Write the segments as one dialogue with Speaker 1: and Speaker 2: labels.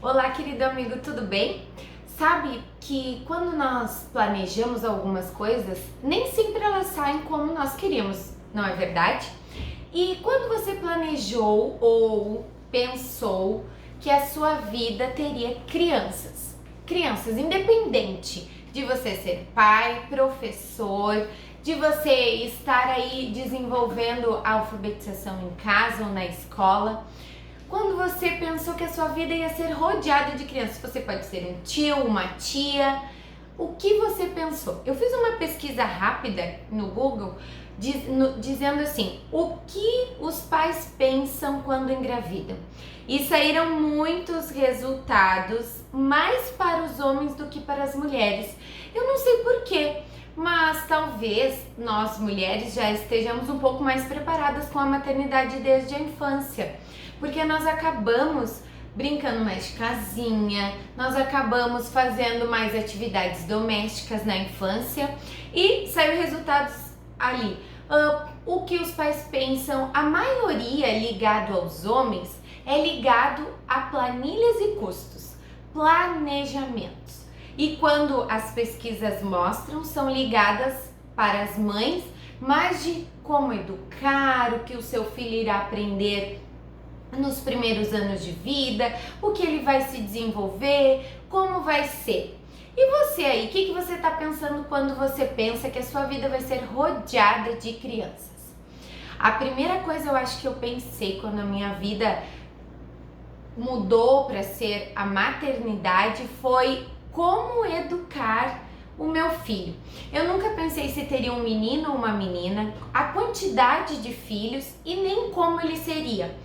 Speaker 1: Olá, querido amigo, tudo bem? Sabe que quando nós planejamos algumas coisas, nem sempre elas saem como nós queríamos, não é verdade? E quando você planejou ou pensou que a sua vida teria crianças, independente de você ser pai, professor, de você estar aí desenvolvendo a alfabetização em casa ou na escola, quando você pensou que a sua vida ia ser rodeada de crianças, você pode ser um tio, uma tia, o que você pensou? Eu fiz uma pesquisa rápida no Google dizendo assim, o que os pais pensam quando engravidam? E saíram muitos resultados, mais para os homens do que para as mulheres. Eu não sei porquê, mas talvez nós mulheres já estejamos um pouco mais preparadas com a maternidade desde a infância, porque nós acabamos brincando mais de casinha, nós acabamos fazendo mais atividades domésticas na infância e saiu resultados ali. O que os pais pensam, a maioria ligado aos homens, é ligado a planilhas e custos, planejamentos. E quando as pesquisas mostram, são ligadas para as mães, mais de como educar, o que o seu filho irá aprender nos primeiros anos de vida, o que ele vai se desenvolver, como vai ser. E você aí, o que você está pensando quando você pensa que a sua vida vai ser rodeada de crianças? A primeira coisa eu acho que eu pensei quando a minha vida mudou para ser a maternidade foi como educar o meu filho. Eu nunca pensei se teria um menino ou uma menina, a quantidade de filhos e nem como ele seria.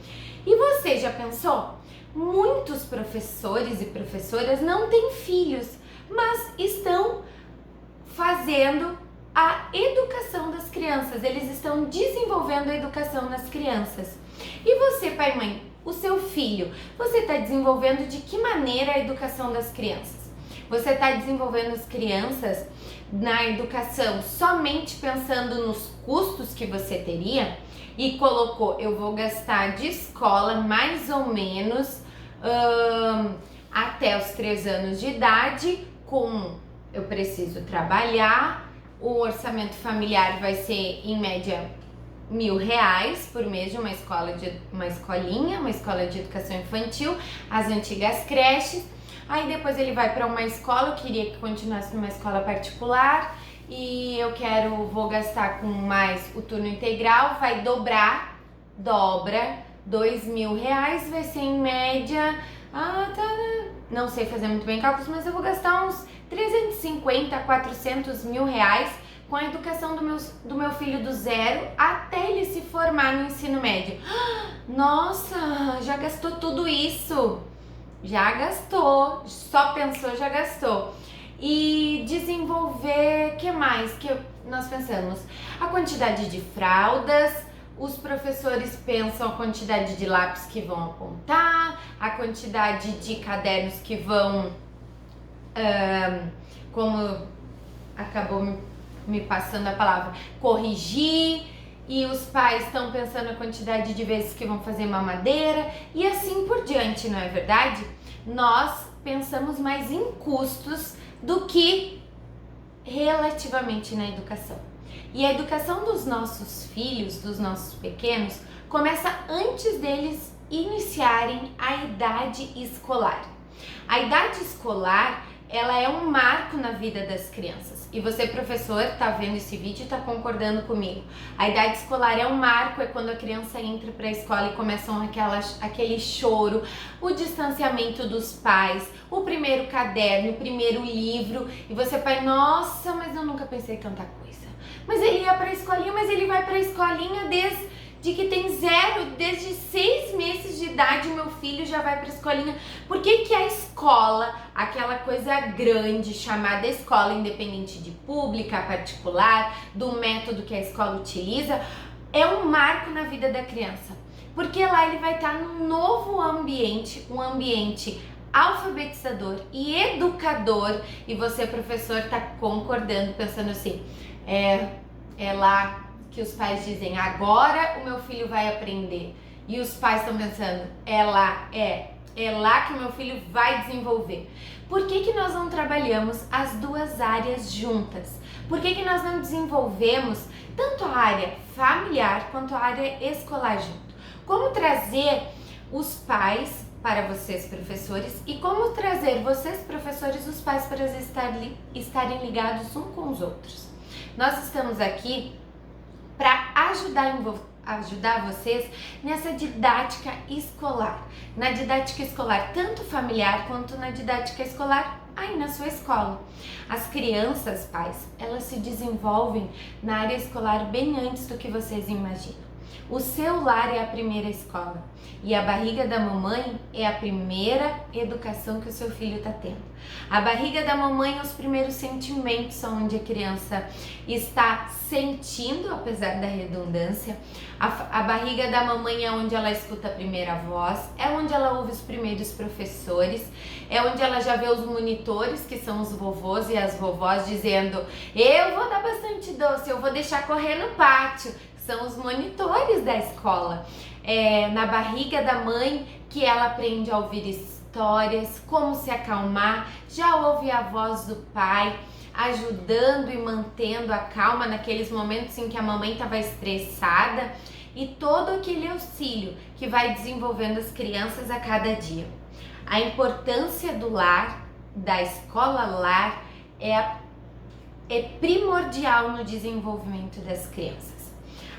Speaker 1: E você já pensou? Muitos professores e professoras não têm filhos, mas estão fazendo a educação das crianças, eles estão desenvolvendo a educação das crianças. E você, pai e mãe, o seu filho, você está desenvolvendo de que maneira a educação das crianças? Você está desenvolvendo as crianças na educação somente pensando nos custos que você teria e colocou, eu vou gastar de escola mais ou menos até os 3 anos de idade, eu preciso trabalhar, o orçamento familiar vai ser em média R$1.000 por mês de uma escolinha, uma escola de educação infantil, as antigas creches. Aí depois ele vai para uma escola, eu queria que continuasse numa escola particular e vou gastar com mais o turno integral, vai dobra R$2.000, vai ser em média, não sei fazer muito bem cálculos, mas eu vou gastar uns 350 a 400 mil reais com a educação do meu filho do zero até ele se formar no ensino médio. Nossa, já gastou tudo isso? Já gastou, só pensou, já gastou. E desenvolver, que mais que nós pensamos? A quantidade de fraldas, os professores pensam a quantidade de lápis que vão apontar, a quantidade de cadernos que vão, como acabou me passando a palavra, corrigir. E os pais estão pensando a quantidade de vezes que vão fazer mamadeira e assim por diante, não é verdade? Nós pensamos mais em custos do que relativamente na educação. E a educação dos nossos filhos, dos nossos pequenos, começa antes deles iniciarem a idade escolar. A idade escolar, ela é um marco na vida das crianças. E você, professor, tá vendo esse vídeo e tá concordando comigo. A idade escolar é um marco, é quando a criança entra para a escola e começam aquele choro, o distanciamento dos pais, o primeiro caderno, o primeiro livro. E você, pai, nossa, mas eu nunca pensei em tanta coisa. Mas ele ia para a escolinha, mas ele vai para a escolinha desde que tem desde 6 meses de idade o meu filho já vai para a escolinha. Por que a escola, aquela coisa grande chamada escola, independente de pública, particular, do método que a escola utiliza, é um marco na vida da criança? Porque lá ele vai estar num novo ambiente, um ambiente alfabetizador e educador, e você, professor, está concordando, pensando assim, é lá que os pais dizem, agora o meu filho vai aprender. E os pais estão pensando, é lá que o meu filho vai desenvolver. Por que nós não trabalhamos as duas áreas juntas? Por que nós não desenvolvemos tanto a área familiar quanto a área escolar junto? Como trazer os pais para vocês, professores, e como trazer vocês, professores, os pais para estarem ligados uns com os outros. Nós estamos aqui para ajudar vocês nessa didática escolar. Na didática escolar, tanto familiar quanto na didática escolar aí na sua escola. As crianças, pais, elas se desenvolvem na área escolar bem antes do que vocês imaginam. O seu lar é a primeira escola e a barriga da mamãe é a primeira educação que o seu filho está tendo. A barriga da mamãe, os primeiros sentimentos são onde a criança está sentindo, apesar da redundância. A barriga da mamãe é onde ela escuta a primeira voz, é onde ela ouve os primeiros professores, é onde ela já vê os monitores, que são os vovôs e as vovós, dizendo: eu vou dar bastante doce, eu vou deixar correr no pátio. São os monitores da escola. É na barriga da mãe que ela aprende a ouvir histórias, como se acalmar, já ouve a voz do pai, ajudando e mantendo a calma naqueles momentos em que a mamãe estava estressada, e todo aquele auxílio que vai desenvolvendo as crianças a cada dia. A importância do lar, da escola lar, é primordial no desenvolvimento das crianças.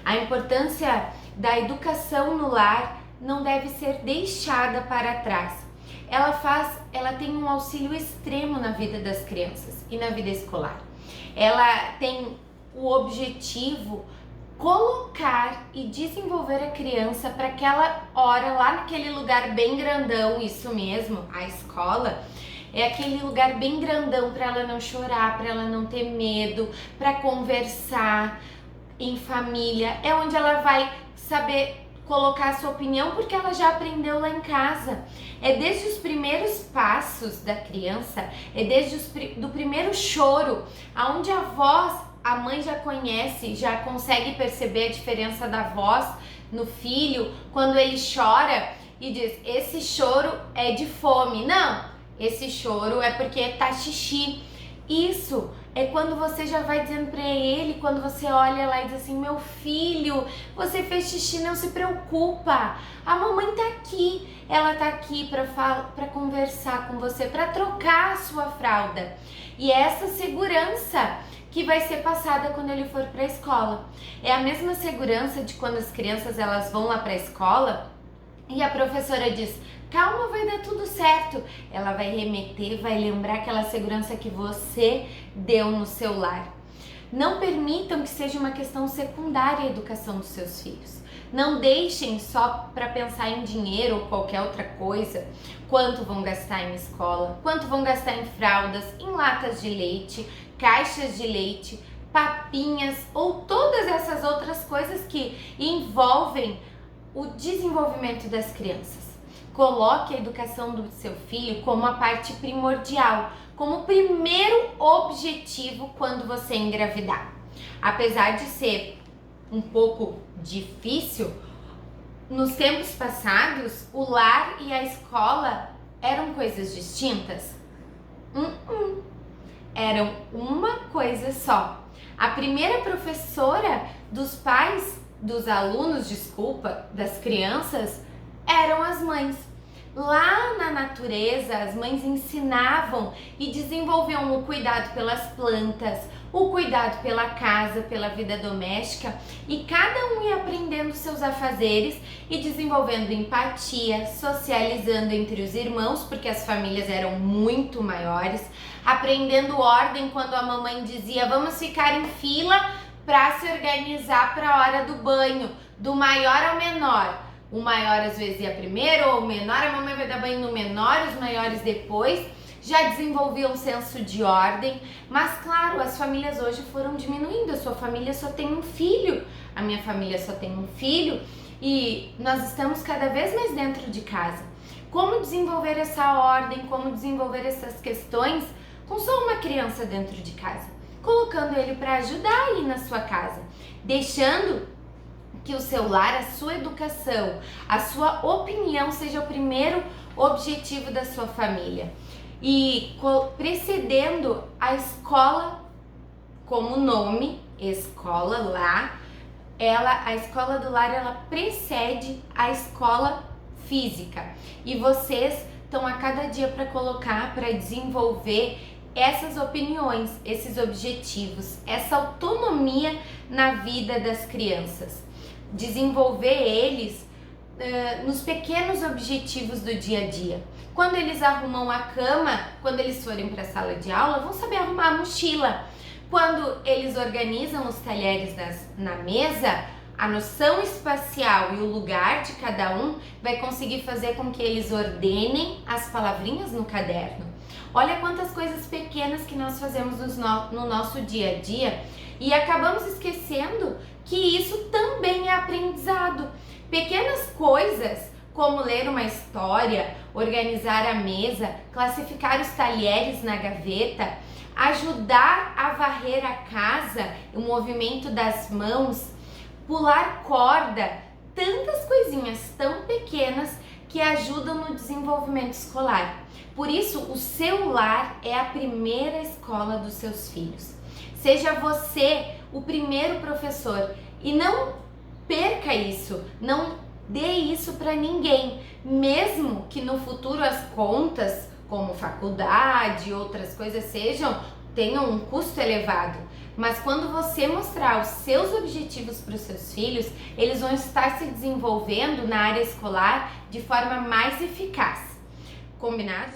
Speaker 1: A importância da educação no lar não deve ser deixada para trás. Ela tem um auxílio extremo na vida das crianças e na vida escolar. Ela tem o objetivo colocar e desenvolver a criança para aquela hora lá naquele lugar bem grandão, isso mesmo, a escola. É aquele lugar bem grandão para ela não chorar, para ela não ter medo, para conversar em família. É onde ela vai saber colocar a sua opinião, porque ela já aprendeu lá em casa. É desde os primeiros passos da criança, é desde do primeiro choro, aonde a voz, a mãe já conhece, já consegue perceber a diferença da voz no filho, quando ele chora e diz: esse choro é de fome. Não, esse choro é porque tá xixi. Isso é quando você já vai dizendo para ele, quando você olha lá e diz assim: meu filho, você fez xixi, não se preocupa, a mamãe tá aqui, ela tá aqui para conversar com você, para trocar a sua fralda. E é essa segurança que vai ser passada quando ele for para a escola. É a mesma segurança de quando as crianças elas vão lá para a escola e a professora diz: calma, vai dar tudo certo. Ela vai remeter, vai lembrar aquela segurança que você deu no seu lar. Não permitam que seja uma questão secundária a educação dos seus filhos. Não deixem só para pensar em dinheiro ou qualquer outra coisa, quanto vão gastar em escola, quanto vão gastar em fraldas, em latas de leite, caixas de leite, papinhas ou todas essas outras coisas que envolvem o desenvolvimento das crianças. Coloque a educação do seu filho como a parte primordial, como o primeiro objetivo quando você engravidar. Apesar de ser um pouco difícil, nos tempos passados, o lar e a escola eram coisas distintas? Eram uma coisa só. A primeira professora dos pais, dos alunos, das crianças, eram as mães. Lá na natureza, as mães ensinavam e desenvolviam o cuidado pelas plantas, o cuidado pela casa, pela vida doméstica, e cada um ia aprendendo seus afazeres e desenvolvendo empatia, socializando entre os irmãos, porque as famílias eram muito maiores, aprendendo ordem quando a mamãe dizia: vamos ficar em fila para se organizar para a hora do banho, do maior ao menor. O maior às vezes ia primeiro, ou o menor, a mamãe vai dar banho no menor, os maiores depois. Já desenvolviam um senso de ordem, mas claro, as famílias hoje foram diminuindo. A sua família só tem um filho, a minha família só tem um filho, e nós estamos cada vez mais dentro de casa. Como desenvolver essa ordem, como desenvolver essas questões com só uma criança dentro de casa? Colocando ele para ajudar aí na sua casa, deixando que o seu lar, a sua educação, a sua opinião seja o primeiro objetivo da sua família. E precedendo a escola, como nome, escola lá, a escola do lar, ela precede a escola física. E vocês estão a cada dia para colocar, para desenvolver essas opiniões, esses objetivos, essa autonomia na vida das crianças. Desenvolver eles nos pequenos objetivos do dia a dia. Quando eles arrumam a cama, quando eles forem para a sala de aula, vão saber arrumar a mochila. Quando eles organizam os talheres na mesa, a noção espacial e o lugar de cada um vai conseguir fazer com que eles ordenem as palavrinhas no caderno. Olha quantas coisas pequenas que nós fazemos no nosso dia a dia e acabamos esquecendo que isso também é aprendizado. Pequenas coisas como ler uma história, organizar a mesa, classificar os talheres na gaveta, ajudar a varrer a casa, o movimento das mãos, pular corda, tantas coisinhas tão pequenas que ajudam no desenvolvimento escolar. Por isso, o seu lar é a primeira escola dos seus filhos. Seja você o primeiro professor e não perca isso, não dê isso para ninguém, mesmo que no futuro as contas, como faculdade e outras coisas tenham um custo elevado. Mas quando você mostrar os seus objetivos para os seus filhos, eles vão estar se desenvolvendo na área escolar de forma mais eficaz. Combinado?